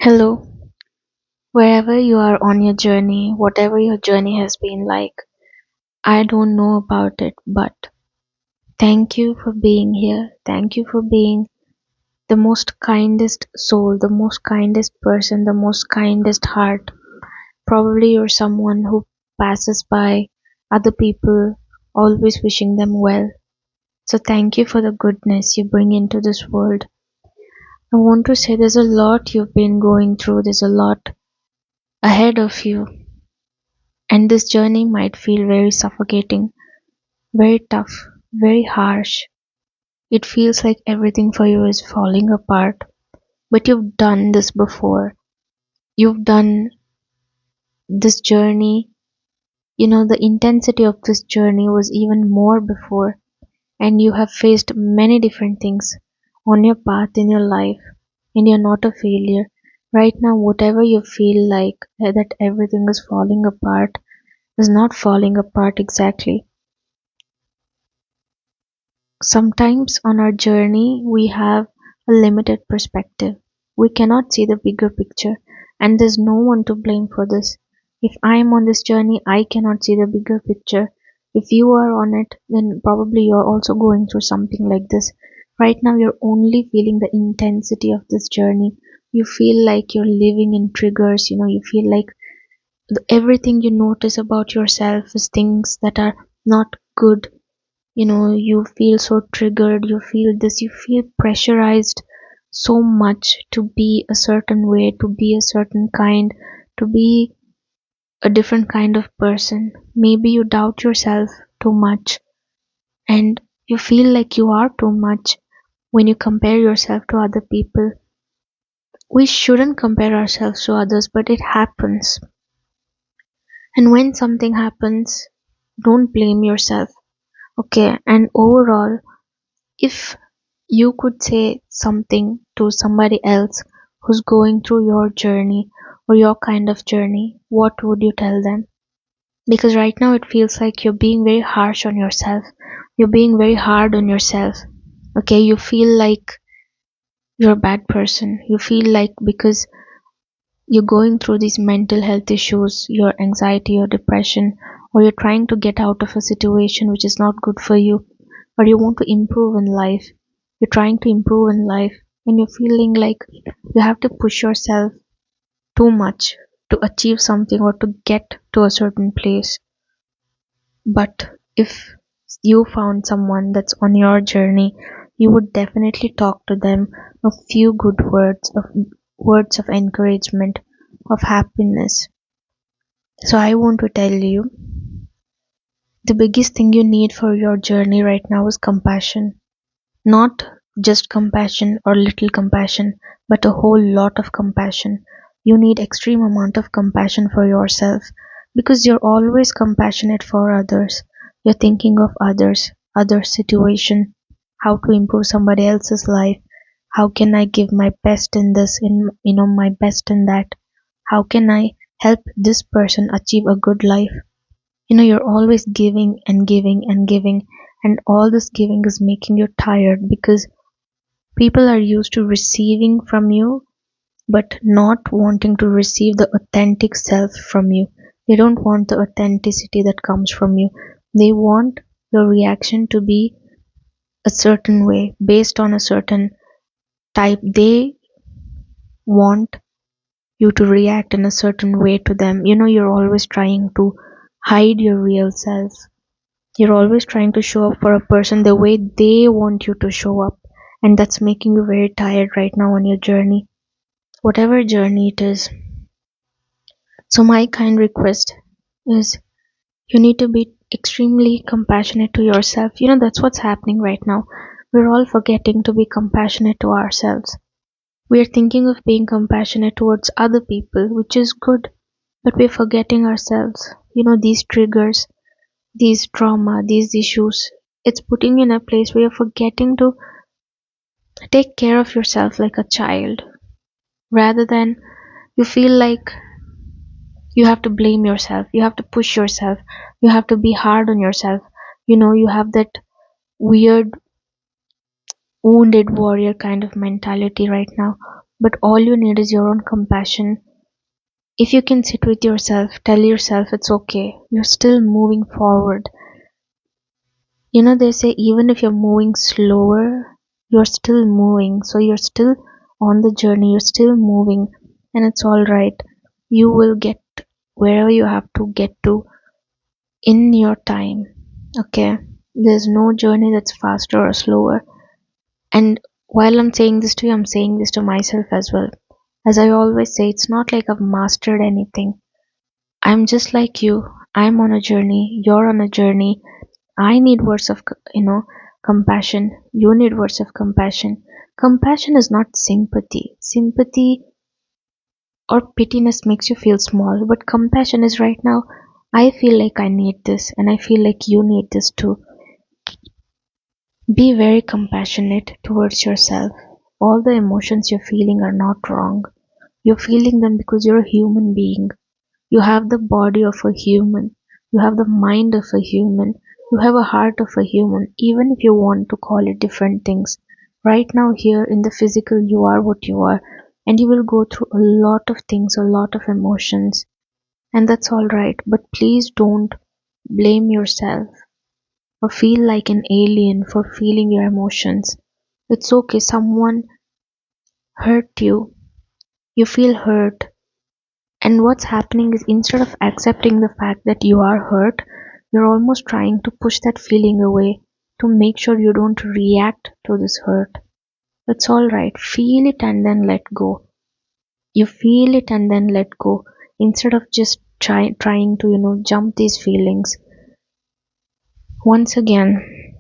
Hello, wherever you are on your journey, whatever your journey has been like, I don't know about it, but thank you for being here. Thank you for being the most kindest soul, the most kindest person, the most kindest heart. Probably you're someone who passes by other people, always wishing them well. So thank you for the goodness you bring into this world. I want to say there's a lot you've been going through, there's a lot ahead of you. And this journey might feel very suffocating, very tough, very harsh. It feels like everything for you is falling apart. But you've done this before. You've done this journey. The intensity of this journey was even more before. And you have faced many different things on your path in your life. And you're not a failure. Right now, whatever you feel like that everything is falling apart is not falling apart exactly. Sometimes on our journey we have a limited perspective. We cannot see the bigger picture, and there's no one to blame for this. If I am on this journey, I cannot see the bigger picture. If you are on it, then probably you're also going through something like this. Right now, you're only feeling the intensity of this journey. You feel like you're living in triggers, you feel like everything you notice about yourself is things that are not good. You feel so triggered, you feel this, you feel pressurized so much to be a certain way, to be a certain kind, to be a different kind of person. Maybe you doubt yourself too much, and you feel like you are too much when you compare yourself to other people. We shouldn't compare ourselves to others, but it happens. And when something happens, don't blame yourself. Okay, and overall, if you could say something to somebody else who's going through your journey or your kind of journey, what would you tell them? Because right now it feels like you're being very harsh on yourself. You're being very hard on yourself. Okay, you feel like you're a bad person. You feel like because you're going through these mental health issues, your anxiety or depression, or you're trying to get out of a situation which is not good for you, or you want to improve in life, you're trying to improve in life, and you're feeling like you have to push yourself too much to achieve something or to get to a certain place. But if you found someone that's on your journey, you would definitely talk to them a few good words of encouragement, of happiness. So I want to tell you, the biggest thing you need for your journey right now is compassion. Not just compassion or little compassion, but a whole lot of compassion. You need extreme amount of compassion for yourself because you're always compassionate for others. You're thinking of others, other situation, how to improve somebody else's life. How can I give my best in this, in my best in that? How can I help this person achieve a good life? You're always giving and giving and giving, and all this giving is making you tired because people are used to receiving from you but not wanting to receive the authentic self from you. They don't want the authenticity that comes from you. They want your reaction to be a certain way based on a certain type. They want you to react in a certain way to them. You're always trying to hide your real self. You're always trying to show up for a person the way they want you to show up. And that's making you very tired right now on your journey, whatever journey it is. So, my kind request is you need to be extremely compassionate to yourself. That's what's happening right now. We're all forgetting to be compassionate to ourselves. We're thinking of being compassionate towards other people, which is good, but we're forgetting ourselves. These triggers, these trauma, these issues, it's putting you in a place where you're forgetting to take care of yourself like a child, rather than you feel like you have to blame yourself, you have to push yourself, you have to be hard on yourself. You have that weird wounded warrior kind of mentality right now. but all you need is your own compassion. If you can sit with yourself, tell yourself it's okay, you're still moving forward. They say even if you're moving slower, you're still moving. So you're still on the journey, you're still moving, and it's all right. You will get wherever you have to get to in your time. Okay? There's no journey that's faster or slower. And while I'm saying this to you, I'm saying this to myself as well. As I always say, it's not like I've mastered anything. I'm just like you. I'm on a journey, you're on a journey. I need words of, compassion. You need words of compassion. Compassion is not sympathy. Sympathy or pityness makes you feel small, but compassion is right now. I feel like I need this, and I feel like you need this too. Be very compassionate towards yourself. All the emotions you're feeling are not wrong. You're feeling them because you're a human being. You have the body of a human. You have the mind of a human. You have a heart of a human, even if you want to call it different things. Right now, here in the physical, you are what you are, and you will go through a lot of things, a lot of emotions, and that's all right. But please don't blame yourself or feel like an alien for feeling your emotions. It's okay, someone hurt you, you feel hurt, and what's happening is instead of accepting the fact that you are hurt, you're almost trying to push that feeling away to make sure you don't react to this hurt. It's alright. Feel it and then let go. You feel it and then let go. Instead of just trying to, jump these feelings. Once again,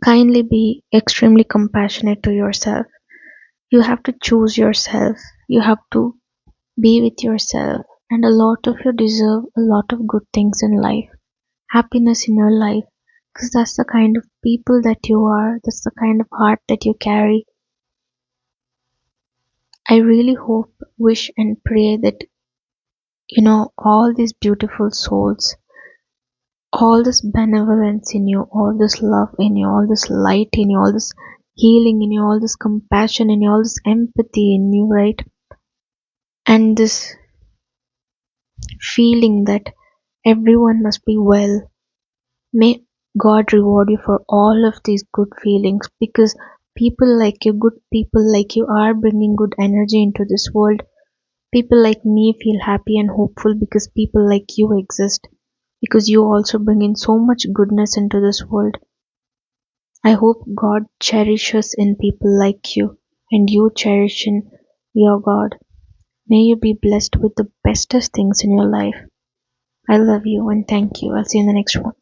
kindly be extremely compassionate to yourself. You have to choose yourself. You have to be with yourself. And a lot of you deserve a lot of good things in life, happiness in your life, because that's the kind of people that you are, that's the kind of heart that you carry. I really hope, wish, and pray that all these beautiful souls, all this benevolence in you, all this love in you, all this light in you, all this healing in you, all this compassion in you, all this empathy in you, right? And this feeling that everyone must be well. May God reward you for all of these good feelings, because people like you, good people like you, are bringing good energy into this world. People like me feel happy and hopeful because people like you exist, because you also bring in so much goodness into this world. I hope God cherishes in people like you, and you cherish in your God. May you be blessed with the bestest things in your life. I love you and thank you. I'll see you in the next one.